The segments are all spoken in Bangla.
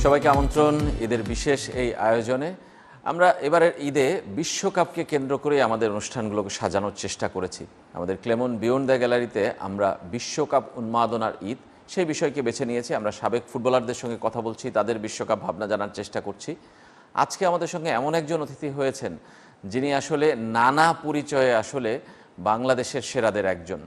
সবাইকে আমন্ত্রণ ঈদের বিশেষ এই আয়োজনে। আমরা এবারের ঈদে বিশ্বকাপকে কেন্দ্র করে আমাদের অনুষ্ঠানগুলোকে সাজানোর চেষ্টা করেছি। আমাদের ক্লেমন বিয়ন্ড দ্য গ্যালারিতে আমরা বিশ্বকাপ উন্মাদনার ঈদ সেই বিষয়কে বেছে নিয়েছি। আমরা সাবেক ফুটবলারদের সঙ্গে কথা বলছি, তাদের বিশ্বকাপ ভাবনা জানার চেষ্টা করছি। আজকে আমাদের সঙ্গে এমন একজন অতিথি হয়েছেন যিনি আসলে নানা পরিচয়ে আসলে বাংলাদেশের সেরাদের একজন।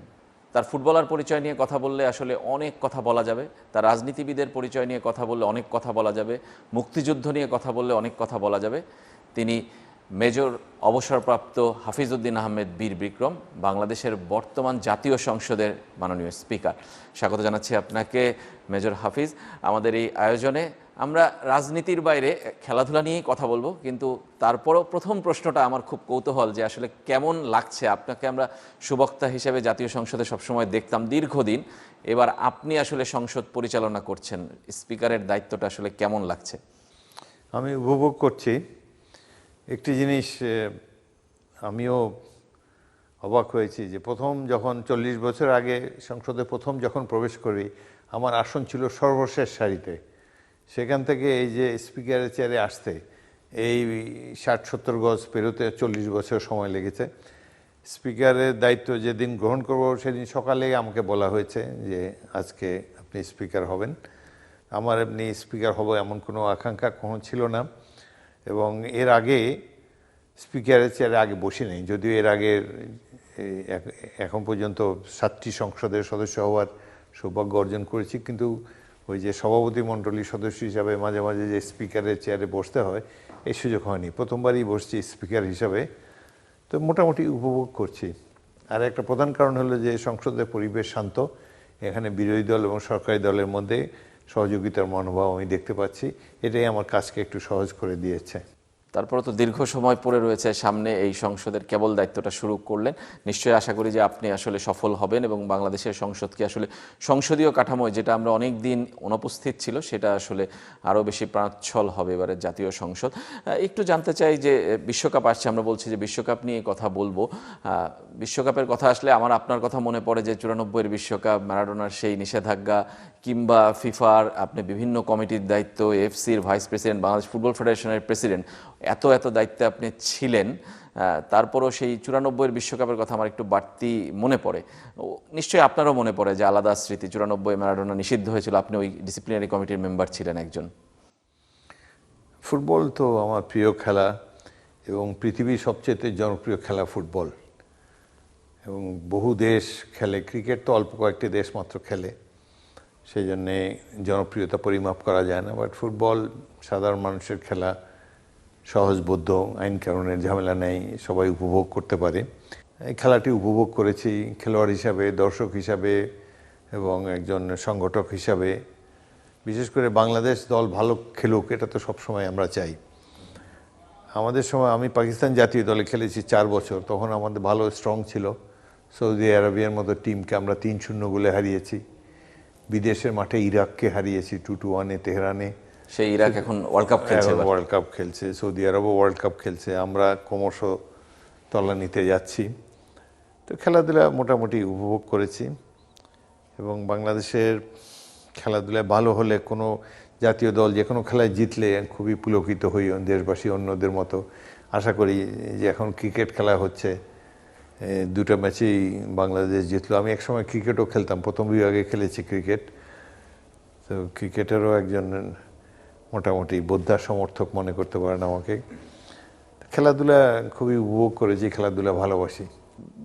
তার ফুটবলার পরিচয় নিয়ে কথা বললে আসলে অনেক কথা বলা যাবে, তার রাজনীতিবিদের পরিচয় নিয়ে কথা বললে অনেক কথা বলা যাবে, মুক্তিযুদ্ধ নিয়ে কথা বললে অনেক কথা বলা যাবে। তিনি মেজর অবসরপ্রাপ্ত হাফিজউদ্দিন আহমেদ বীর বিক্রম, বাংলাদেশের বর্তমান জাতীয় সংসদের মাননীয় স্পিকার। স্বাগত জানাচ্ছি আপনাকে মেজর হাফিজ আমাদের এই আয়োজনে। আমরা রাজনীতির বাইরে খেলাধুলা নিয়েই কথা বলবো, কিন্তু তারপরও প্রথম প্রশ্নটা আমার খুব কৌতূহল যে আসলে কেমন লাগছে আপনাকে। আমরা সুবক্তা হিসেবে জাতীয় সংসদে সবসময় দেখতাম দীর্ঘদিন, এবার আপনি আসলে সংসদ পরিচালনা করছেন, স্পিকারের দায়িত্বটা আসলে কেমন লাগছে? আমি উপভোগ করছি। একটি জিনিস আমিও অবাক হয়েছি যে প্রথম যখন 40 বছর আগে সংসদে প্রথম যখন প্রবেশ করি, আমার আসন ছিল সর্বশেষ সারিতে। সেখান থেকে এই যে স্পিকারের চেয়ারে আসতে এই 60-70 গজ পেরোতে 40 বছর সময় লেগেছে। স্পিকারের দায়িত্ব যেদিন গ্রহণ করব সেদিন সকালে আমাকে বলা হয়েছে যে আজকে আপনি স্পিকার হবেন। আমার এমনি স্পিকার হব এমন কোনো আকাঙ্ক্ষা কখনো ছিল না, এবং এর আগে স্পিকারের চেয়ারে আগে বসি নেই। যদিও এর আগে এখন পর্যন্ত 7টি সংসদের সদস্য হওয়ার সৌভাগ্য অর্জন করেছি, কিন্তু ওই যে সভাপতি মণ্ডলীর সদস্য হিসাবে মাঝে মাঝে যে স্পিকারের চেয়ারে বসতে হয় এই সুযোগ হয়নি। প্রথমবারই বসছি স্পিকার হিসাবে, তো মোটামুটি উপভোগ করছি। আর একটা প্রধান কারণ হলো যে সংসদের পরিবেশ শান্ত, এখানে বিরোধী দল এবং সরকারি দলের মধ্যে সহযোগিতার মনোভাব আমি দেখতে পাচ্ছি। এটাই আমার কাজকে একটু সহজ করে দিয়েছে। তারপরে তো দীর্ঘ সময় পড়ে রয়েছে সামনে, এই সংসদের কেবল দায়িত্বটা শুরু করলেন, নিশ্চয়ই আশা করি যে আপনি আসলে সফল হবেন এবং বাংলাদেশের সংসদকে আসলে সংসদীয় কাঠামোয় যেটা আমরা অনেক দিন অনুপস্থিত ছিল সেটা আসলে আরও বেশি প্রাণোচ্ছল হবে এবারের জাতীয় সংসদ। একটু জানতে চাই যে বিশ্বকাপ আসছে, আমরা বলছি যে বিশ্বকাপ নিয়ে কথা বলবো। বিশ্বকাপের কথা আসলে আমার আপনার কথা মনে পড়ে যে 94-এর বিশ্বকাপ, ম্যারাডোনার সেই নিষেধাজ্ঞা, কিংবা ফিফার আপনি বিভিন্ন কমিটির দায়িত্ব, এফসির ভাইস প্রেসিডেন্ট, বাংলাদেশ ফুটবল ফেডারেশনের প্রেসিডেন্ট, এত দায়িত্বে আপনি ছিলেন। তারপরও সেই 94-এর বিশ্বকাপের কথা আমার একটু বাড়তি মনে পড়ে। নিশ্চয়ই আপনারও মনে পড়ে যে আলাদা স্মৃতি, 94 ম্যারাডোনা নিষিদ্ধ হয়েছিল, আপনি ওই ডিসিপ্লিনারি কমিটির মেম্বার ছিলেন একজন। ফুটবল তো আমার প্রিয় খেলা এবং পৃথিবীর সবচেয়ে জনপ্রিয় খেলা ফুটবল, এবং বহু দেশ খেলে। ক্রিকেট তো অল্প কয়েকটি দেশ মাত্র খেলে, সেই জন্যে জনপ্রিয়তা পরিমাপ করা যায় না। বাট ফুটবল সাধারণ মানুষের খেলা, সহজবোধ্য, আইন কানুনের ঝামেলা নেই, সবাই উপভোগ করতে পারে। এই খেলাটি উপভোগ করেছি খেলোয়াড় হিসাবে, দর্শক হিসাবে এবং একজন সংগঠক হিসাবে। বিশেষ করে বাংলাদেশ দল ভালো খেলুক, এটা তো সবসময় আমরা চাই। আমাদের সময় আমি পাকিস্তান জাতীয় দলে খেলেছি 4 বছর, তখন আমাদের ভালো স্ট্রং ছিল। সৌদি আরবিয়ার মতো টিমকে আমরা 3-0 গোলে হারিয়েছি। বিদেশের মাঠে ইরাককে হারিয়েছি 2-1-এ তেহরানে। সেই ইরাক এখন ওয়ার্ল্ড কাপ খেলছে, ওয়ার্ল্ড কাপ খেলছে, সৌদি আরবও ওয়ার্ল্ড কাপ খেলছে। আমরা ক্রমশ তলানিতে যাচ্ছি। তো খেলাধুলা মোটামুটি উপভোগ করেছি, এবং বাংলাদেশের খেলাধুলায় ভালো হলে কোনো জাতীয় দল যে কোনো খেলায় জিতলে খুবই পুলকিত হই দেশবাসী অন্যদের মতো। আশা করি যে এখন ক্রিকেট খেলা হচ্ছে, 2টা ম্যাচেই বাংলাদেশ জিতলো। আমি একসময় ক্রিকেটও খেলতাম, প্রথম বিভাগে খেলেছি ক্রিকেট। তো ক্রিকেটেরও একজন মোটামুটি বোদ্ধা সমর্থক মনে করতে পারেন আমাকে। খেলাধুলা খুবই উপভোগ করেছি, খেলাধুলা ভালোবাসি।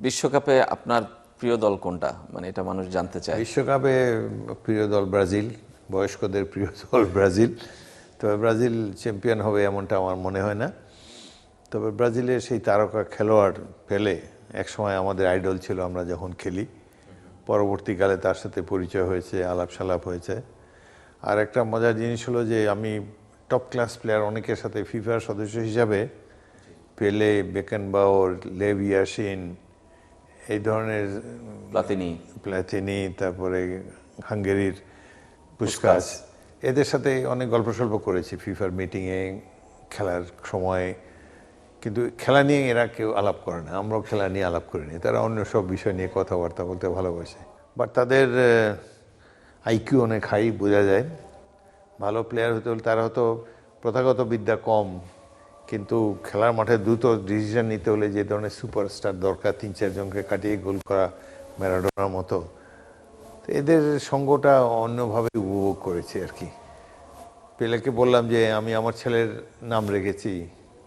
বিশ্বকাপে আপনার প্রিয় দল কোনটা, মানে এটা মানুষ জানতে চায়? বিশ্বকাপে প্রিয় দল ব্রাজিল, বয়স্কদের প্রিয় দল ব্রাজিল। তবে ব্রাজিল চ্যাম্পিয়ন হবে এমনটা আমার মনে হয় না। তবে ব্রাজিলের সেই তারকা খেলোয়াড় পেলে একসময় আমাদের আইডল ছিল আমরা যখন খেলি। পরবর্তীকালে তার সাথে পরিচয় হয়েছে, আলাপ সালাপ হয়েছে। আর একটা মজার জিনিস হলো যে আমি টপ ক্লাস প্লেয়ার অনেকের সাথে ফিফার সদস্য হিসাবে পেলে, বেকেনবাওয়ার, লেভ ইয়াসিন, এই ধরনের প্লাতিনি, তারপরে হাঙ্গেরির পুস্কাস, এদের সাথে অনেক গল্প সল্প করেছি ফিফার মিটিংয়ে, খেলার সময়। কিন্তু খেলা নিয়ে এরা কেউ আলাপ করে না, আমরাও খেলা নিয়ে আলাপ করিনি। তারা অন্য সব বিষয় নিয়ে কথাবার্তা বলতে ভালোবাসে। বাট তাদের আইকিউ অনেক হাই, বোঝা যায়। ভালো প্লেয়ার হতে হলে তারা হয়তো প্রথাগত বিদ্যা কম, কিন্তু খেলার মাঠে দ্রুত ডিসিশন নিতে হলে যে ধরনের সুপারস্টার দরকার, 3-4 জনকে কাটিয়ে গোল করা ম্যারাডোনার মতো, তো এদের সঙ্গটা অন্যভাবে উপভোগ করেছি আর কি। পেলেকে বললাম যে আমি আমার ছেলের নাম রেখেছি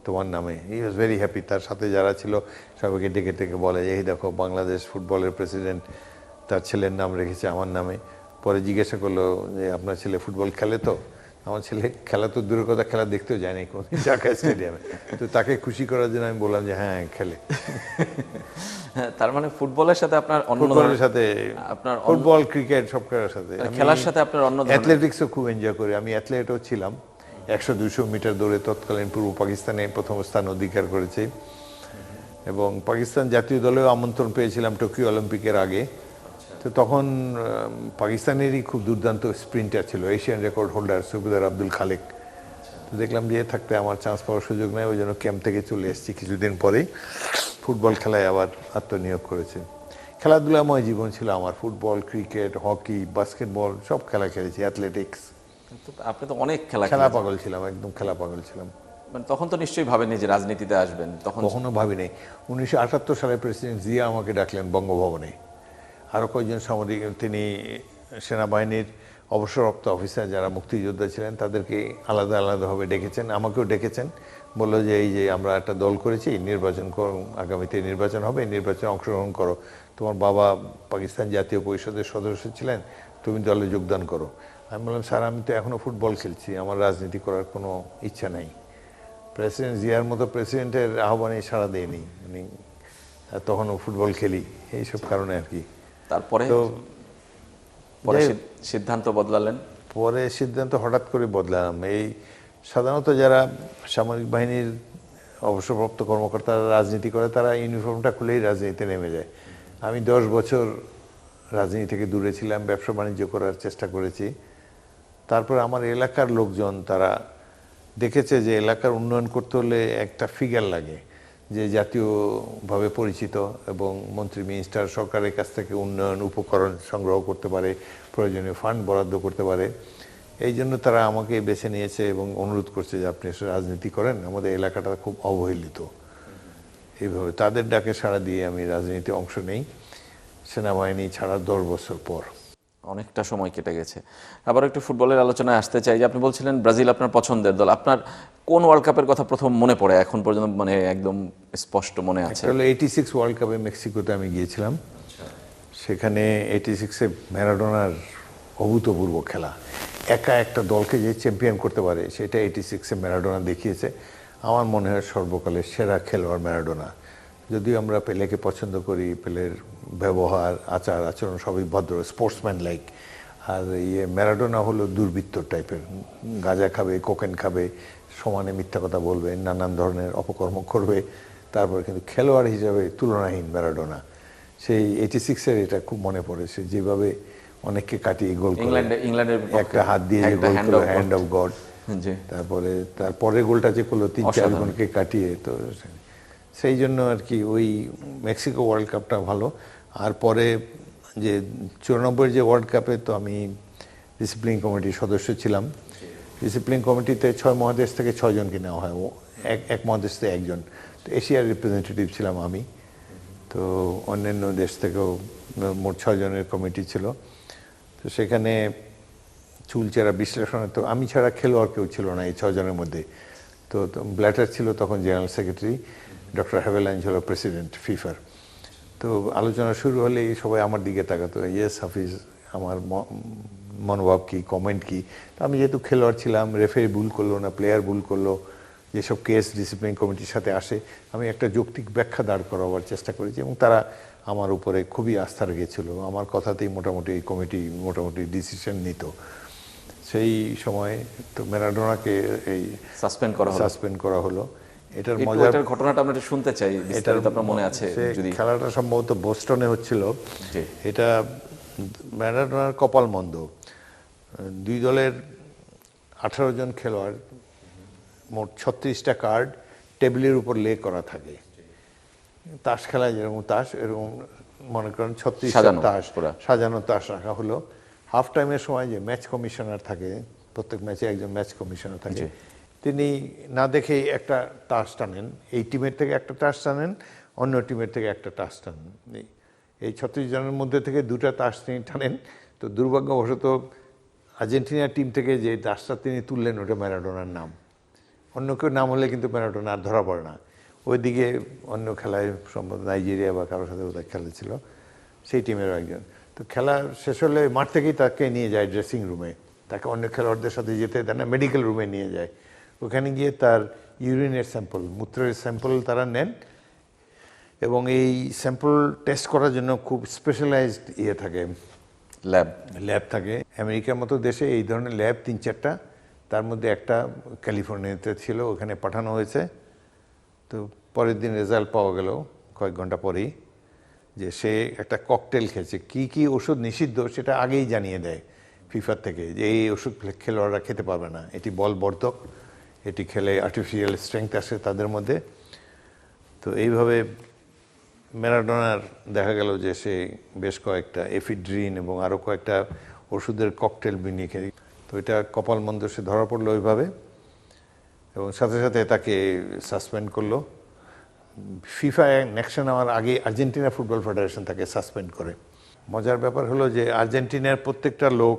তোমার নামে, হি ওয়াজ ভেরি হ্যাপি। তার সাথে যারা ছিল সবাইকে ডেকে ডেকে বলে এই দেখো বাংলাদেশ ফুটবলের প্রেসিডেন্ট তার ছেলের নাম রেখেছে আমার নামে। পরে জিজ্ঞাসা করলো যে আপনার ছেলে ফুটবল খেলে? তো আমার ছেলে খেলা তো দূরের কথা, খেলা দেখতেও যায় না কোনোদিন ঢাকা স্টেডিয়ামে, তো তাকে খুশি করার জন্য আমি বললাম যে হ্যাঁ খেলে। তার মানে ফুটবলের সাথে আপনার অন্য ফুটবলের সাথে, আপনার ফুটবল ক্রিকেট সব খেলার সাথে, খেলার সাথে আপনার অন্য অ্যাথলেটিক্সও খুব এনজয় করি। আমি অ্যাথলেটও ছিলাম, 100-200 মিটার দৌড়ে তৎকালীন পূর্ব পাকিস্তানে প্রথম স্থান অধিকার করেছি, এবং পাকিস্তান জাতীয় দলেও আমন্ত্রণ পেয়েছিলাম টোকিও অলিম্পিকের আগে। তো তখন পাকিস্তানেরই খুব দুর্দান্ত স্প্রিন্টার ছিল, এশিয়ান রেকর্ড হোল্ডার সুবেদার আব্দুল খালেক। তো দেখলাম যে থাকতে আমার চান্স পাওয়ার সুযোগ নেই, ওই জন্য ক্যাম্প থেকে চলে এসেছি। কিছুদিন পরেই ফুটবল খেলায় আবার আত্মনিয়োগ করেছে। খেলাধুলাময় জীবন ছিল আমার, ফুটবল, ক্রিকেট, হকি, বাস্কেটবল সব খেলা খেলেছি, অ্যাথলেটিক্স। আপনি তো অনেক খেলা খেলা পাগল ছিলাম, একদম খেলা পাগল ছিলাম। মানে তখন তো নিশ্চয়ই ভাবেননি যে রাজনীতিতে আসবেন? তখন কখনো ভাবিনি। 1978 সালে প্রেসিডেন্ট জিয়া আমাকে ডাকলেন বঙ্গভবনে, আরও কয়েকজন সামরিক, তিনি সেনাবাহিনীর অবসরপ্রাপ্ত অফিসার যারা মুক্তিযোদ্ধা ছিলেন তাদেরকে আলাদা আলাদাভাবে ডেকেছেন, আমাকেও ডেকেছেন। বললো যে এই যে আমরা একটা দল করেছি, নির্বাচন করো, আগামীতে নির্বাচন হবে, নির্বাচনে অংশগ্রহণ করো, তোমার বাবা পাকিস্তান জাতীয় পরিষদের সদস্য ছিলেন, তুমি দলে যোগদান করো। আমি বললাম স্যার আমি তো এখনও ফুটবল খেলছি, আমার রাজনীতি করার কোনো ইচ্ছা নেই। প্রেসিডেন্ট জিয়ার মতো প্রেসিডেন্টের আহ্বানে সাড়া দেয়নি, মানে তখনও ফুটবল খেলি, এইসব কারণে আর কি। তারপরে তো পরে সিদ্ধান্ত বদলালেন? পরে সিদ্ধান্ত হঠাৎ করে বদলালাম। এই সাধারণত যারা সামরিক বাহিনীর অবসরপ্রাপ্ত কর্মকর্তারা রাজনীতি করে তারা ইউনিফর্মটা খুলেই রাজনীতিতে নেমে যায়। আমি 10 বছর রাজনীতি থেকে দূরে ছিলাম, ব্যবসা বাণিজ্য করার চেষ্টা করেছি। তারপর আমার এলাকার লোকজন তারা দেখেছে যে এলাকার উন্নয়ন করতে হলে একটা ফিগার লাগে যে জাতীয়ভাবে পরিচিত এবং মন্ত্রী মিনিস্টার সরকারের কাছ থেকে উন্নয়ন উপকরণ সংগ্রহ করতে পারে, প্রয়োজনীয় ফান্ড বরাদ্দ করতে পারে। এই জন্য তারা আমাকে বেছে নিয়েছে এবং অনুরোধ করছে যে আপনি এসে রাজনীতি করেন, আমাদের এলাকাটা খুব অবহেলিত। এইভাবে তাদের ডাকে সাড়া দিয়ে আমি রাজনীতিতে অংশ নেই সেনাবাহিনী ছাড়া 10 বছর পর। অনেকটা সময় কেটে গেছে। আবার একটু ফুটবলের আলোচনায় আসতে চাই যে আপনি বলছিলেন ব্রাজিল আপনার পছন্দের দল। আপনার কোন ওয়ার্ল্ড কাপের কথা প্রথম মনে পড়ে এখন পর্যন্ত, মানে একদম স্পষ্ট মনে আছে? হলো 86 ওয়ার্ল্ড কাপে মেক্সিকোতে আমি গিয়েছিলাম। সেখানে 86-এ ম্যারাডোনার অভূতপূর্ব খেলা, একা একটা দলকে যে চ্যাম্পিয়ন করতে পারে সেটা 86-এ ম্যারাডোনা দেখিয়েছে। আমার মনে হয় সর্বকালের সেরা খেলোয়াড় ম্যারাডোনা। যদিও আমরা পেলেকে পছন্দ করি, পেলের ব্যবহার আচার আচরণ সবই ভদ্র, স্পোর্টসম্যান লাইক। আর ম্যারাডোনা হলো দুর্বৃত্ত টাইপের, গাঁজা খাবে, কোকেন খাবে, সমানে মিথ্যা কথা বলবে, নানান ধরনের অপকর্ম করবে, তারপরে কিন্তু খেলোয়াড় হিসাবে তুলনাহীন ম্যারাডোনা। সেই 86-এর এটা খুব মনে পড়ে, সে যেভাবে অনেককে কাটিয়ে গোল করে, ইংল্যান্ডের একটা হাত দিয়ে যে গোল করলো, হ্যান্ড অফ গড। তারপরে তারপরের গোলটা যে করলো 3-4 জনকে কাটিয়ে, তো সেই জন্য আর কি ওই মেক্সিকো ওয়ার্ল্ড কাপটা ভালো। আর পরে যে 94 যে ওয়ার্ল্ড কাপে তো আমি ডিসিপ্লিন কমিটির সদস্য ছিলাম। ডিসিপ্লিন কমিটিতে 6 মহাদেশ থেকে 6 জনকে নেওয়া হয়, এক মহাদেশ থেকে একজন। তো এশিয়ার রিপ্রেজেন্টেটিভ ছিলাম আমি, তো অন্যান্য দেশ থেকেও মোট 6 জনের কমিটি ছিল। তো সেখানে চুলচেরা বিশ্লেষণে তো আমি ছাড়া খেলোয়াড় কেউ ছিল না এই 6 জনের মধ্যে। তো ব্ল্যাটার ছিল তখন জেনারেল সেক্রেটারি, ডক্টর হ্যাভেলাইঞ্জ হলো প্রেসিডেন্ট ফিফার। তো আলোচনা শুরু হলেই সবাই আমার দিকে তাকাতো, ইয়েস হাফিজ, আমার মনোভাব কী, কমেন্ট কী। তো আমি যেহেতু খেলোয়াড় ছিলাম, রেফারি ভুল করলো না, প্লেয়ার ভুল করলো, যেসব কেস ডিসিপ্লিন কমিটির সাথে আসে আমি একটা যৌক্তিক ব্যাখ্যা দাঁড় করাবার চেষ্টা করেছি, এবং তারা আমার উপরে খুবই আস্থা রেখেছিল। আমার কথাতেই মোটামুটি এই কমিটি মোটামুটি ডিসিশন নিত। সেই সময় তো ম্যারাডোনাকে এই সাসপেন্ড করা হলো। এটার মজার ঘটনাটা আমরা শুনতে চাই, বিস্তারিত আপনার মনে আছে যদি? খেলাটা সম্ভবত বোস্টনে হচ্ছিল। এটা ম্যারাডোনার কপাল মন্দ, 2 দলের 18 জন খেলোয়াড়, মোট 36টা কার্ড টেবিলের উপর লে করা থাকে। তাস খেলায় যেরকম তাস, এরকম মনে করেন 36টা তাস, সাজানো তাস রাখা হলো। হাফ টাইমের সময় যে ম্যাচ কমিশনার থাকে প্রত্যেক ম্যাচে একজন ম্যাচ কমিশনার থাকে। জি। তিনি না দেখেই একটা টাস টানেন, এই টিমের থেকে একটা টাস টানেন, অন্য টিমের থেকে একটা টাস টানেন। এই 36 জনের মধ্যে থেকে 2টা টাস তিনি টানেন। তো দুর্ভাগ্যবশত আর্জেন্টিনা টিম থেকে যে টাসটা তিনি তুললেন ওটা ম্যারাডোনার নাম। অন্য কেউ নাম হলে কিন্তু ম্যারাডোনা আর ধরা পড়ে না। ওইদিকে অন্য খেলায় সম্ভবত নাইজেরিয়া বা কারোর সাথে ওদের খেলা ছিল, সেই টিমেরও একজন। তো খেলা শেষ হলে মাঠ থেকেই তাকে নিয়ে যায় ড্রেসিং রুমে, তাকে অন্য খেলোয়াড়দের সাথে যেতে দেয় না, মেডিকেল রুমে নিয়ে যায়। ওখানে গিয়ে তার ইউরিনের স্যাম্পল, মূত্রের স্যাম্পল তারা নেন এবং এই স্যাম্পল টেস্ট করার জন্য খুব স্পেশালাইজড থাকে, ল্যাব থাকে। আমেরিকার মতো দেশে এই ধরনের ল্যাব 3-4টা, তার মধ্যে একটা ক্যালিফোর্নিয়াতে ছিল, ওখানে পাঠানো হয়েছে। তো পরের দিন রেজাল্ট পাওয়া গেল কয়েক ঘন্টা পরেই, যে সে একটা ককটেল খেয়েছে। কি কি ওষুধ নিষিদ্ধ সেটা আগেই জানিয়ে দেয় ফিফার থেকে, যে এই ওষুধ খেলোয়াড়রা খেতে পারবে না, এটি বলবর্ধক, এটি খেলে আর্টিফিশিয়াল স্ট্রেংথ আসে তাদের মধ্যে। তো এইভাবে ম্যারাডোনার দেখা গেল যে সে বেশ কয়েকটা এফিড্রিন এবং আরও কয়েকটা ওষুধের ককটেল বিনিয়ে খেয়ে, তো এটা কপাল মন্দ, সে ধরা পড়লো ওইভাবে এবং সাথে সাথে তাকে সাসপেন্ড করলো। ফিফা অ্যাকশন নেওয়ার আগে আর্জেন্টিনা ফুটবল ফেডারেশন তাকে সাসপেন্ড করে। মজার ব্যাপার হলো যে আর্জেন্টিনার প্রত্যেকটা লোক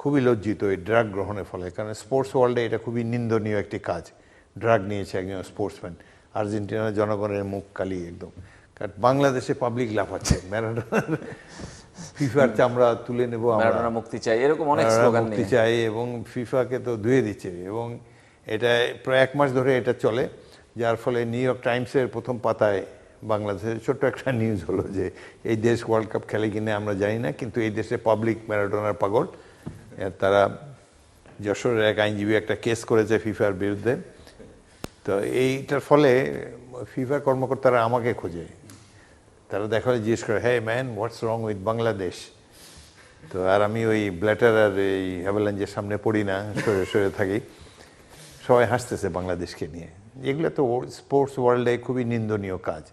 খুবই লজ্জিত এই ড্রাগ গ্রহণের ফলে, কারণ স্পোর্টস ওয়ার্ল্ডে এটা খুবই নিন্দনীয় একটি কাজ। ড্রাগ নিয়েছে একজন স্পোর্টসম্যান, আর্জেন্টিনার জনগণের মুখ কালি একদম। কারণ বাংলাদেশে পাবলিক লাফাচ্ছে, ম্যারাডোনার ফিফার চামড়া তুলে নেব আমরা, মুক্তি চাই, এরকম অনেক স্লোগান মুক্তি চাই, এবং ফিফাকে তো ধুয়ে দিচ্ছে। এবং এটা প্রায় 1 মাস ধরে এটা চলে, যার ফলে নিউ ইয়র্ক টাইমসের প্রথম পাতায় বাংলাদেশের ছোট্ট একটা নিউজ হলো যে এই দেশ ওয়ার্ল্ড কাপ খেলে কিনে আমরা জানি না, কিন্তু এই দেশে পাবলিক ম্যারাডোনার পাগল। তারা যশোরের এক আইনজীবী একটা কেস করেছে ফিফার বিরুদ্ধে। তো এইটার ফলে ফিফার কর্মকর্তারা আমাকে খোঁজে, তারা দেখা হলে জিজ্ঞেস করে, হ্যাঁ man, what's wrong with Bangladesh? তো আর আমি ওই ব্ল্যাটার আর এই অ্যাভালাঞ্জের সামনে পড়ি না, সরে সরে থাকি। সবাই হাসতেছে বাংলাদেশকে নিয়ে। এগুলো তো স্পোর্টস ওয়ার্ল্ডে খুবই নিন্দনীয় কাজ।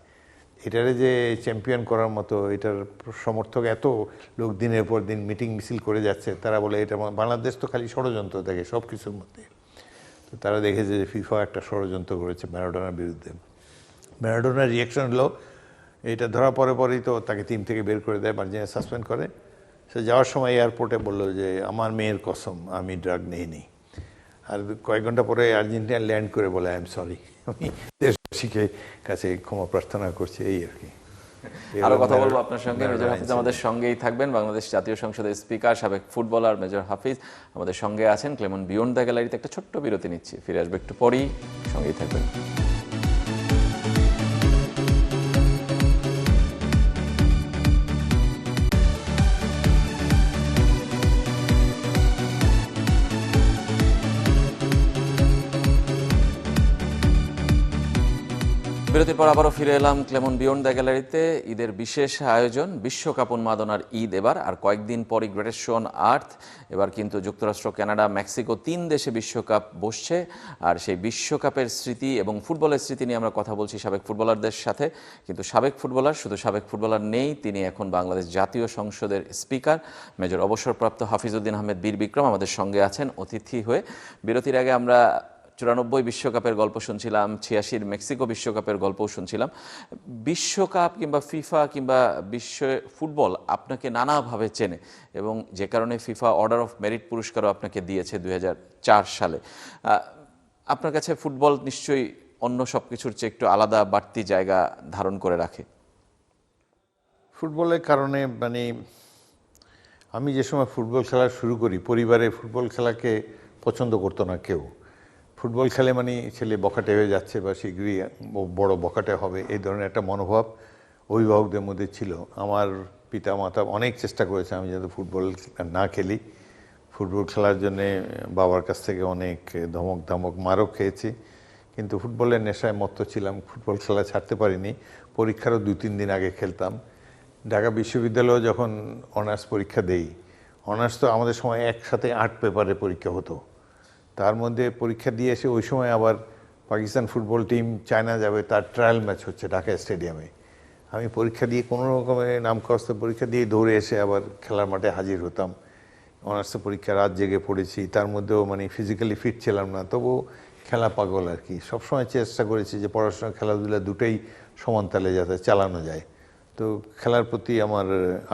এটারে যে চ্যাম্পিয়ন করার মতো, এটার সমর্থক এত লোক দিনের পর দিন মিটিং মিছিল করে যাচ্ছে, তারা বলে এটা বাংলাদেশ তো খালি ষড়যন্ত্র দেখে সব কিছুর মধ্যে। তো তারা দেখেছে যে ফিফা একটা ষড়যন্ত্র করেছে ম্যারাডোনার বিরুদ্ধে। ম্যারাডোনার রিয়াকশন হলো, এটা ধরা পরেই তো তাকে টিম থেকে বের করে দেয়, আর্জেন্টিনা সাসপেন্ড করে। সে যাওয়ার সময় এয়ারপোর্টে বললো যে আমার মেয়ের কসম, আমি ড্রাগ নিইনি। আর কয়েক ঘন্টা পরে আর্জেন্টিনা ল্যান্ড করে বলে, আই এম সরি, আমি দেশবাসীকে কাছে ক্ষমা প্রার্থনা করছি, এই আর কি। আরো কথা বলবো আপনার সঙ্গে। মেজর হাফিজ আমাদের সঙ্গেই থাকবেন, বাংলাদেশ জাতীয় সংসদের স্পিকার, সাবেক ফুটবলার মেজর হাফিজ আমাদের সঙ্গে আছেন। ক্লেমন বিয়ন্ড দ্য গ্যালারিতে একটা ছোট্ট বিরতি নিচ্ছি, ফিরে আসবে একটু পরেই, সঙ্গেই থাকবেন। বিরতির পর আবারও ফিরে এলাম ক্লেমন বিয়ন্ড দ্য গ্যালারিতে। ঈদের বিশেষ আয়োজন, বিশ্বকাপ উন্মাদনার ঈদ এবার, আর কয়েকদিন পরই গ্রেটেস্ট শো অন আর্থ। এবার কিন্তু যুক্তরাষ্ট্র, কানাডা, মেক্সিকো 3 দেশে বিশ্বকাপ বসছে। আর সেই বিশ্বকাপের স্মৃতি এবং ফুটবলের স্মৃতি নিয়ে আমরা কথা বলছি সাবেক ফুটবলারদের সাথে। কিন্তু সাবেক ফুটবলার, শুধু সাবেক ফুটবলার নেই, তিনি এখন বাংলাদেশ জাতীয় সংসদের স্পিকার মেজর অবসরপ্রাপ্ত হাফিজউদ্দিন আহমেদ বীর বিক্রম আমাদের সঙ্গে আছেন অতিথি হয়ে। বিরতির আগে আমরা 94 বিশ্বকাপের গল্প শুনছিলাম, 86 মেক্সিকো বিশ্বকাপের গল্পও শুনছিলাম। বিশ্বকাপ কিংবা ফিফা কিংবা বিশ্ব ফুটবল আপনাকে নানাভাবে চেনে, এবং যে কারণে ফিফা অর্ডার অফ মেরিট পুরস্কারও আপনাকে দিয়েছে 2004 সালে। আপনার কাছে ফুটবল নিশ্চয়ই অন্য সব কিছুর চেয়ে একটু আলাদা, বাড়তি জায়গা ধারণ করে রাখে। ফুটবলের কারণে মানে আমি যে সময় ফুটবল খেলা শুরু করি, পরিবারে ফুটবল খেলাকে পছন্দ করতো না কেউ। ফুটবল খেলে মানে ছেলে বখাটে হয়ে যাচ্ছে বা শীঘ্রই বড় বখাটে হবে, এই ধরনের একটা মনোভাব অভিভাবকদের মধ্যে ছিল। আমার পিতা মাতা অনেক চেষ্টা করেছে আমি যাতে ফুটবল না খেলি। ফুটবল খেলার জন্যে বাবার কাছ থেকে অনেক ধমক মারও খেয়েছি, কিন্তু ফুটবলের নেশায় মত্ত ছিলাম, ফুটবল খেলা ছাড়তে পারিনি। পরীক্ষারও 2-3 দিন আগে খেলতাম। ঢাকা বিশ্ববিদ্যালয়ে যখন অনার্স পরীক্ষা দেই, অনার্স তো আমাদের সময় একসাথে 8 পেপারে পরীক্ষা হতো। তার মধ্যে পরীক্ষা দিয়ে এসে ওই সময় আবার পাকিস্তান ফুটবল টিম চায়না যাবে, তার ট্রায়াল ম্যাচ হচ্ছে ঢাকা স্টেডিয়ামে। আমি পরীক্ষা দিয়ে কোনো রকমের নাম খরচ পরীক্ষা দিয়ে দৌড়ে এসে আবার খেলার মাঠে হাজির হতাম। অনার্সে পরীক্ষা রাত জেগে পড়েছি, তার মধ্যেও মানে ফিজিক্যালি ফিট ছিলাম না, তবু খেলা পাগল আর কি। সবসময় চেষ্টা করেছি যে পড়াশোনা খেলাধুলা দুটোই সমান তালে যাতে চালানো যায়। তো খেলার প্রতি আমার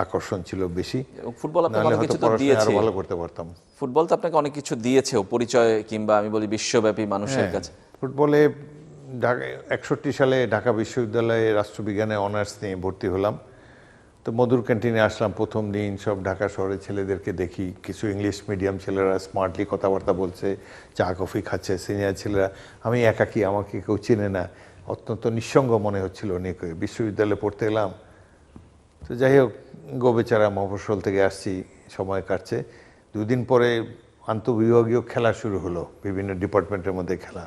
আকর্ষণ ছিল বেশি, এবং ফুটবল আপনাকে নাহলে অনেক হয়তো কিছু তো পড়াশোনা আরো দিয়েছে, ভালো করতে পারতাম। ফুটবল তো আপনাকে অনেক কিছু দিয়েছে, পরিচয় কিংবা আমি বলি বিশ্বব্যাপী মানুষের কাছে। ফুটবলে ঢাকা 61 সালে ঢাকা বিশ্ববিদ্যালয়ে রাষ্ট্রবিজ্ঞানে অনার্স নিয়ে ভর্তি হলাম। তো মধুর ক্যান্টিনে আসলাম প্রথম দিন, সব ঢাকা শহরের ছেলেদেরকে দেখি, কিছু ইংলিশ মিডিয়াম ছেলেরা স্মার্টলি কথাবার্তা বলছে, চা কফি খাচ্ছে, সিনিয়র ছেলেরা, আমি একাকী, আমাকে কেউ চেনে না, অত্যন্ত নিঃসঙ্গ মনে হচ্ছিল অনেকে। বিশ্ববিদ্যালয়ে পড়তে এলাম, তো যাই হোক, গোবেচারা মফস্বল থেকে আসছি, সময় কাটছে। 2 দিন পরে আন্তঃবিভাগীয় খেলা শুরু হলো, বিভিন্ন ডিপার্টমেন্টের মধ্যে খেলা।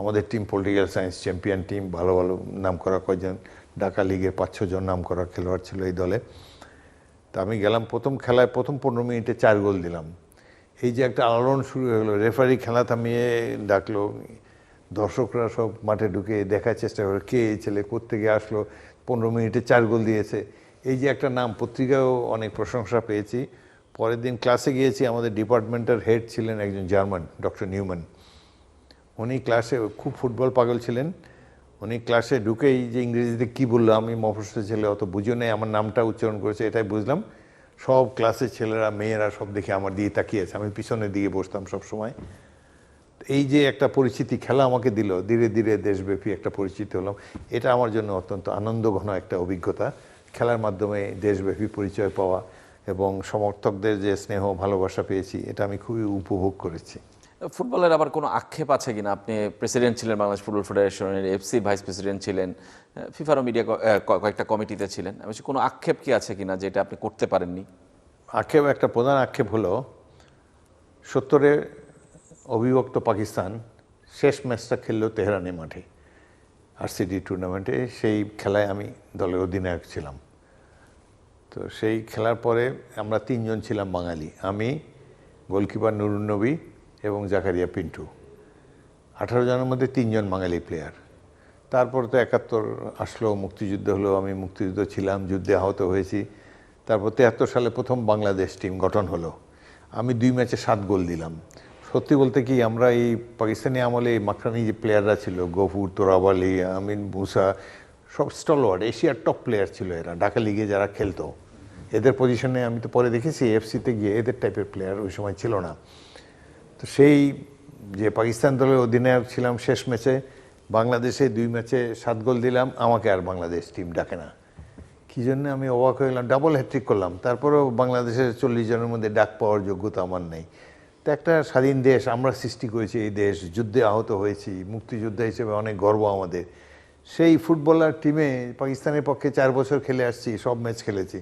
আমাদের team political science champion team, ভালো ভালো নাম করা কয়েকজন ঢাকা লিগের 5-6 জন নাম করা খেলোয়াড় ছিল এই দলে। তা আমি গেলাম, প্রথম খেলায় প্রথম 15 মিনিটে 4 গোল দিলাম। এই যে একটা আলোড়ন শুরু হলো, রেফারি খেলা থামিয়ে ডাকলো, দর্শকরা সব মাঠে ঢুকে দেখার চেষ্টা করলো কে এই ছেলে, কোত্থেকে আসলো, 15 মিনিটে 4 গোল দিয়েছে। এই যে একটা নাম, পত্রিকায়ও অনেক প্রশংসা পেয়েছি। পরের দিন ক্লাসে গিয়েছি, আমাদের ডিপার্টমেন্টের হেড ছিলেন একজন জার্মান, ডক্টর নিউম্যান। উনি ক্লাসে খুব ফুটবল পাগল ছিলেন। উনি ক্লাসে ঢুকেই যে ইংরেজিতে কি বললো, আমি মফস্বল ছেলে অত বুঝো নেই, আমার নামটা উচ্চারণ করেছে, এটাই বুঝলাম। সব ক্লাসের ছেলেরা মেয়েরা সব দেখে আমার দিকে তাকিয়েছে, আমি পিছনের দিকে বসতাম সব সময়। এই যে একটা পরিচিতি খেলা আমাকে দিল, ধীরে ধীরে দেশব্যাপী একটা পরিচিতি হলাম। এটা আমার জন্য অত্যন্ত আনন্দঘন একটা অভিজ্ঞতা, খেলার মাধ্যমে দেশব্যাপী পরিচয় পাওয়া এবং সমর্থকদের যে স্নেহ ভালোবাসা পেয়েছি, এটা আমি খুবই উপভোগ করেছি। ফুটবলের আবার কোনো আক্ষেপ আছে কিনা? আপনি প্রেসিডেন্ট ছিলেন বাংলাদেশ ফুটবল ফেডারেশনের, এফসির ভাইস প্রেসিডেন্ট ছিলেন, ফিফারও মিডিয়া কয়েকটা কমিটিতে ছিলেন, আমি বলছি কোনো আক্ষেপ কি আছে কিনা যেটা আপনি করতে পারেননি? আক্ষেপ, একটা প্রধান আক্ষেপ হলো 70-এ অবিভক্ত পাকিস্তান শেষ ম্যাচটা খেললো তেহরানের মাঠে আরসিডি টুর্নামেন্টে। সেই খেলায় আমি দলের অধিনায়ক ছিলাম। তো সেই খেলার পরে আমরা 3 জন ছিলাম বাঙালি, আমি, গোলকিপার নুরুন নবী এবং জাকারিয়া পিন্টু। 18 জনের মধ্যে 3 জন বাঙালি প্লেয়ার। তারপর তো 71 আসলো, মুক্তিযুদ্ধ হলো, আমি মুক্তিযুদ্ধ ছিলাম, যুদ্ধে আহত হয়েছি। তারপর 73 সালে প্রথম বাংলাদেশ টিম গঠন হলো, আমি 2 ম্যাচে 7 গোল দিলাম। সত্যি বলতে কি, আমরা এই পাকিস্তানি আমলে মাকরানি যে প্লেয়াররা ছিল, গফুর, তোরাব আলী, আমিন মুসা, সব স্টলওয়ার্ড, এশিয়ার টপ প্লেয়ার ছিল এরা, ঢাকা লিগে যারা খেলতো। এদের পজিশনে আমি তো পরে দেখেছি এফসিতে গিয়ে, এদের টাইপের প্লেয়ার ওই সময় ছিল না। তো সেই যে পাকিস্তান দলের অধিনায়ক ছিলাম, শেষ ম্যাচে বাংলাদেশে 2 ম্যাচে 7 গোল দিলাম, আমাকে আর বাংলাদেশ টিম ডাকে না। কী জন্য আমি অবাক হয়ে গেলাম, ডাবল হ্যাট্রিক করলাম, তারপরেও বাংলাদেশের 40 জনের মধ্যে ডাক পাওয়ার যোগ্যতা আমার নেই। তো একটা স্বাধীন দেশ আমরা সৃষ্টি করেছি, এই দেশ, যুদ্ধে আহত হয়েছি, মুক্তিযোদ্ধা হিসেবে অনেক গর্ব আমাদের। সেই ফুটবলার টিমে পাকিস্তানের পক্ষে 4 বছর খেলে আসছি, সব ম্যাচ খেলেছি,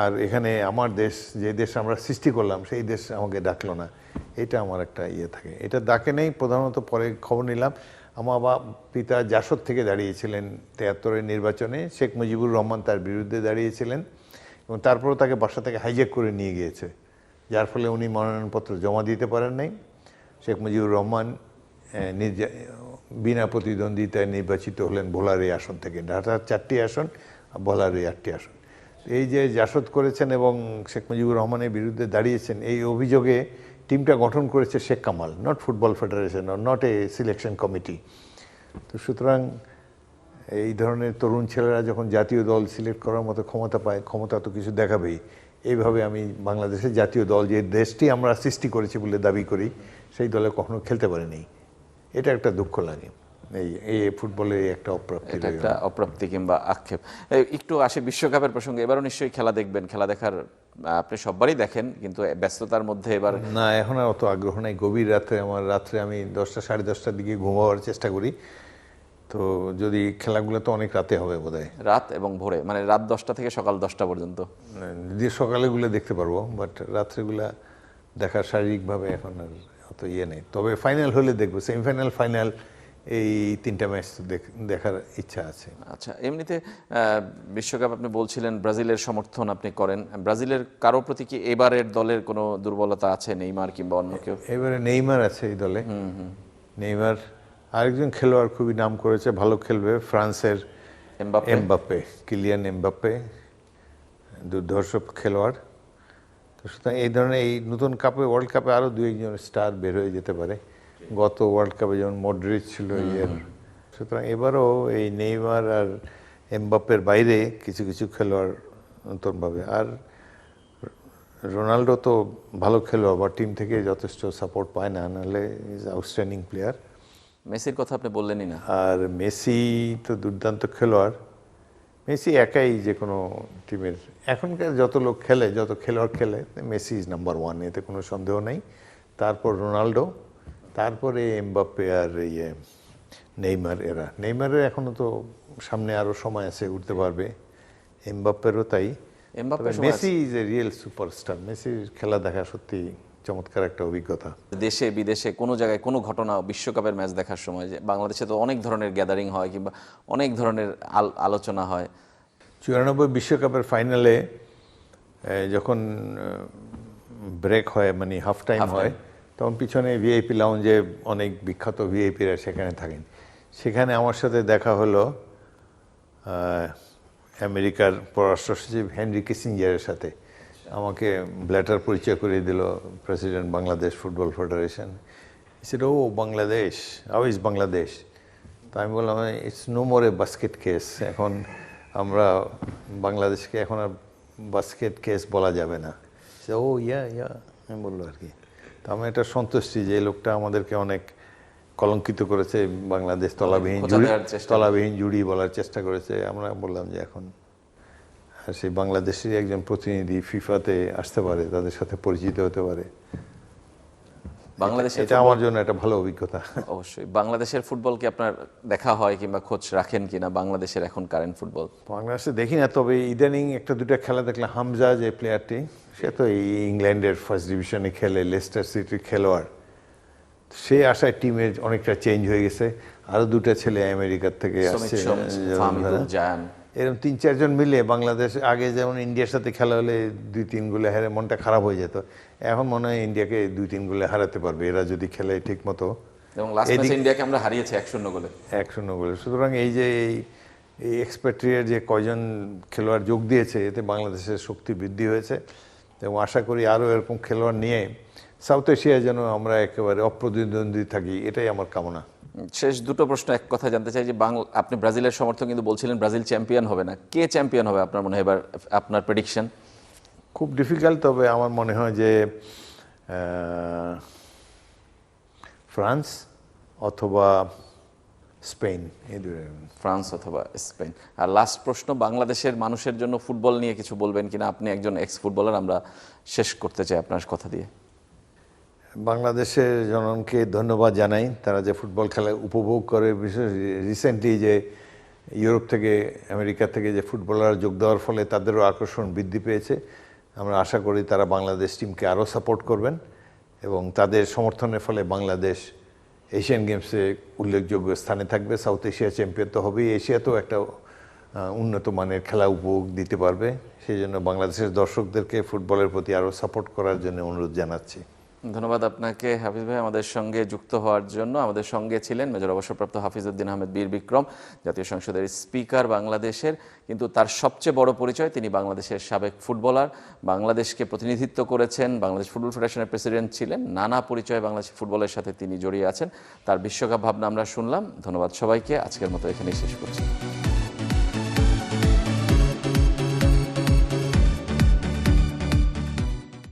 আর এখানে আমার দেশ, যে দেশ আমরা সৃষ্টি করলাম, সেই দেশ আমাকে ডাকলো না। এটা আমার একটা ইয়ে থাকে, এটা ডাকে নেই। প্রধানত পরে খবর নিলাম, আমার পিতা জাসদ থেকে দাঁড়িয়েছিলেন 73-এর নির্বাচনে, শেখ মুজিবুর রহমান তার বিরুদ্ধে দাঁড়িয়েছিলেন এবং তারপরেও তাকে বাসা থেকে হাইজ্যাক করে নিয়ে গিয়েছে, যার ফলে উনি মনোনয়নপত্র জমা দিতে পারেন নাই। শেখ মুজিবুর রহমান বিনা প্রতিদ্বন্দ্বিতায় নির্বাচিত হলেন ভোলার এই আসন থেকে। ঢাকার 4টি আসন, ভোলার এই 8টি আসন। এই যে জাসদ করেছেন এবং শেখ মুজিবুর রহমানের বিরুদ্ধে দাঁড়িয়েছেন, এই অভিযোগে টিমটা গঠন করেছে Sheikh Kamal, not football federation, not a selection committee. তো সুতরাং এই ধরনের তরুণ ছেলেরা যখন জাতীয় দল সিলেক্ট করার মতো ক্ষমতা পায়, ক্ষমতা তো কিছু দেখাবেই। এইভাবে আমি বাংলাদেশের জাতীয় দল, যে দেশটি আমরা সৃষ্টি করেছি বলে দাবি করি, সেই দলে কখনো খেলতে পারিনি। এটা একটা দুঃখ লাগে, এই ফুটবলের একটা অপ্রাপ্তি, এটা একটা অপ্রাপ্তি কিংবা আক্ষেপ। একটু আসে বিশ্বকাপের প্রসঙ্গে, এবারও নিশ্চয়ই খেলা দেখবেন, খেলা দেখার আপনি সববারই দেখেন, কিন্তু ব্যস্ততার মধ্যে এবার না, এখন আর অত আগ্রহ নাই। গভীর রাত্রে, আমার রাত্রে আমি 10টা সাড়ে 10টার দিকে ঘুমাবার চেষ্টা করি। তো যদি খেলাগুলো তো অনেক রাতে হবে বোধহয়, রাত এবং ভোরে, মানে রাত 10টা থেকে সকাল 10টা পর্যন্ত। যদি সকালেগুলো দেখতে পারবো, বাট রাত্রেগুলা দেখার শারীরিকভাবে এখন আর অত ইয়ে নেই। তবে ফাইনাল হলে দেখবো, সেমিফাইনাল, ফাইনাল, এই 3টা ম্যাচ দেখার ইচ্ছা আছে। আচ্ছা, এমনিতে বিশ্বকাপ আপনি বলছিলেন ব্রাজিলের সমর্থন আপনি করেন, ব্রাজিলের কারো প্রতি কি এবারের দলের কোনো দুর্বলতা আছে, নেইমার কিংবা অন্য কেউ? এবারে নেইমার আছে এই দলে। নেইমার, আরেকজন খেলোয়াড় খুবই নাম করেছে, ভালো খেলবে, ফ্রান্সের এমবাপ্পে, কিলিয়ান এমবাপ্পে, দুর্ধর্ষ খেলোয়াড়। তো সুতরাং এই ধরনের এই নতুন কাপে, ওয়ার্ল্ড কাপে আরও দু একজন স্টার বের হয়ে যেতে পারে। গত ওয়ার্ল্ড কাপে যেমন মডরিচ ছিল ইয়ের। সুতরাং এবারও এই নেইমার আর এমবাপ্পের বাইরে কিছু কিছু খেলোয়াড় নতুনভাবে। আর রোনাল্ডো তো ভালো খেলোয়াড় বা টিম থেকে যথেষ্ট সাপোর্ট পায় না, নাহলে ইজ আউটস্ট্যান্ডিং প্লেয়ার। মেসির কথা আপনি বললেনই না। আর মেসি তো দুর্দান্ত খেলোয়াড়। মেসি একাই যে কোনো টিমের এখনকার যত লোক খেলে, যত খেলোয়াড় খেলে, মেসি ইজ নাম্বার ওয়ান, এতে কোনো সন্দেহ নেই। তারপর রোনাল্ডো, তারপরে এমবাপ্পে আর ইয়ে নেইমার। নেইমারের এখনো তো সামনে আরও সময় আছে, উঠতে পারবে। এমবাপ্পেরও তাই। Messi is a real superstar. মেসির খেলা দেখা সত্যি চমৎকার একটা অভিজ্ঞতা। দেশে বিদেশে কোনো জায়গায় কোনো ঘটনা, বিশ্বকাপের ম্যাচ দেখার সময় যে বাংলাদেশে তো অনেক ধরনের গ্যাদারিং হয় কিংবা অনেক ধরনের আলোচনা হয়। 94 বিশ্বকাপের ফাইনালে যখন ব্রেক হয়, মানে হাফ টাইম হয়, তখন পিছনে ভিআইপি লাউঞ্জে অনেক বিখ্যাত ভিআইপিরা সেখানে থাকেন। সেখানে আমার সাথে দেখা হলো আমেরিকার পররাষ্ট্র সচিব হেনরি কিসিঞ্জারের সাথে। আমাকে ব্ল্যাটার পরিচয় করিয়ে দিল প্রেসিডেন্ট বাংলাদেশ ফুটবল ফেডারেশন। সেটা ও বাংলাদেশ, হাউ ইজ বাংলাদেশ? তা আমি বললাম, it's no more a basket case. এখন আমরা বাংলাদেশকে এখন আর বাস্কেট কেস বলা যাবে না। সে ও ইয়া আমি বললো আর কি। তা আমি একটা সন্তুষ্টি যে লোকটা আমাদেরকে অনেক কলঙ্কিত করেছে, বাংলাদেশ তলাবিহীন জুড়ি বলার চেষ্টা করেছে। আমরা বললাম যে এখন সেই বাংলাদেশের একজন প্রতিনিধি ফিফাতে আসতে পারে, তাদের সাথে পরিচিত হতে পারে। বাংলাদেশে এটা আমার জন্য একটা ভালো অভিজ্ঞতা। অবশ্যই। বাংলাদেশের ফুটবল কি আপনার দেখা হয় কিংবা খোঁজ রাখেন কিনা, বাংলাদেশের এখন কারেন্ট ফুটবল? বাংলাদেশে দেখি না, তবে ইদানিং একটা দুটা খেলা দেখলাম। হামজা যে প্লেয়ারটি, সে তো এই ইংল্যান্ডের ফার্স্ট ডিভিশনে খেলে, লেস্টার সিটির খেলোয়াড়। সে আশায় টিমের অনেকটা চেঞ্জ হয়ে গেছে। আরো দুটো ছেলে আমেরিকার থেকে আসছে, এরকম 3-4 জন মিলে বাংলাদেশ। আগে যেমন ইন্ডিয়ার সাথে খেলা হলে 2-3 গোলে হারে মনটা খারাপ হয়ে যেত, এখন মনে হয় ইন্ডিয়াকে 2-3 গোলে হারাতে পারবে এরা যদি খেলে ঠিক মতো। এবং লাস্ট ম্যাচে ইন্ডিয়াকে আমরা হারিয়েছি 1-0 গোলে। 1-0 গোলে। সুতরাং এই যে এই এক্সপেট্রিয়েট যে কয়জন খেলোয়াড় যোগ দিয়েছে, এতে বাংলাদেশের শক্তি বৃদ্ধি হয়েছে। এবং আশা করি আরও এরকম খেলোয়াড় নিয়ে সাউথ এশিয়ায় যেন আমরা একেবারে অপ্রতিদ্বন্দ্বী থাকি, এটাই আমার কামনা। শেষ দুটো প্রশ্ন এক কথা জানতে চাই যে আপনি ব্রাজিলের সমর্থক, কিন্তু বলছিলেন ব্রাজিল চ্যাম্পিয়ন হবে না। কে চ্যাম্পিয়ন হবে আপনার মনে হয় এবার? আপনার প্রেডিকশন? খুব ডিফিকাল্ট, তবে আমার মনে হয় যে ফ্রান্স অথবা স্পেন, এই দুটো। ফ্রান্স অথবা স্পেন। আর লাস্ট প্রশ্ন, বাংলাদেশের মানুষের জন্য ফুটবল নিয়ে কিছু বলবেন কিনা? আপনি একজন এক্স ফুটবলার, আমরা শেষ করতে চাই আপনার কথা দিয়ে। বাংলাদেশের জনগণকে ধন্যবাদ জানাই, তারা যে ফুটবল খেলা উপভোগ করে। বিশেষ রিসেন্টলি যে ইউরোপ থেকে, আমেরিকা থেকে যে ফুটবলাররা যোগ দেওয়ার ফলে তাদেরও আকর্ষণ বৃদ্ধি পেয়েছে। আমরা আশা করি তারা বাংলাদেশ টিমকে আরও সাপোর্ট করবেন এবং তাদের সমর্থনের ফলে বাংলাদেশ এশিয়ান গেমসে উল্লেখযোগ্য স্থানে থাকবে। সাউথ এশিয়া চ্যাম্পিয়ন তো হবেই, এশিয়াতেও একটা উন্নত মানের খেলা উপভোগ দিতে পারবে। সেই জন্য বাংলাদেশের দর্শকদেরকে ফুটবলের প্রতি আরও সাপোর্ট করার জন্য অনুরোধ জানাচ্ছি। ধন্যবাদ আপনাকে হাফিজ ভাই আমাদের সঙ্গে যুক্ত হওয়ার জন্য। আমাদের সঙ্গে ছিলেন মেজর অবসরপ্রাপ্ত হাফিজউদ্দিন আহমেদ বীর বিক্রম, জাতীয় সংসদের স্পিকার বাংলাদেশের। কিন্তু তার সবচেয়ে বড় পরিচয়, তিনি বাংলাদেশের সাবেক ফুটবলার, বাংলাদেশকে প্রতিনিধিত্ব করেছেন, বাংলাদেশ ফুটবল ফেডারেশনের প্রেসিডেন্ট ছিলেন। নানা পরিচয়ে বাংলাদেশ ফুটবলের সাথে তিনি জড়িয়ে আছেন। তার বিশ্বকাপ ভাবনা আমরা শুনলাম। ধন্যবাদ সবাইকে। আজকের মতো এখানেই শেষ করছি।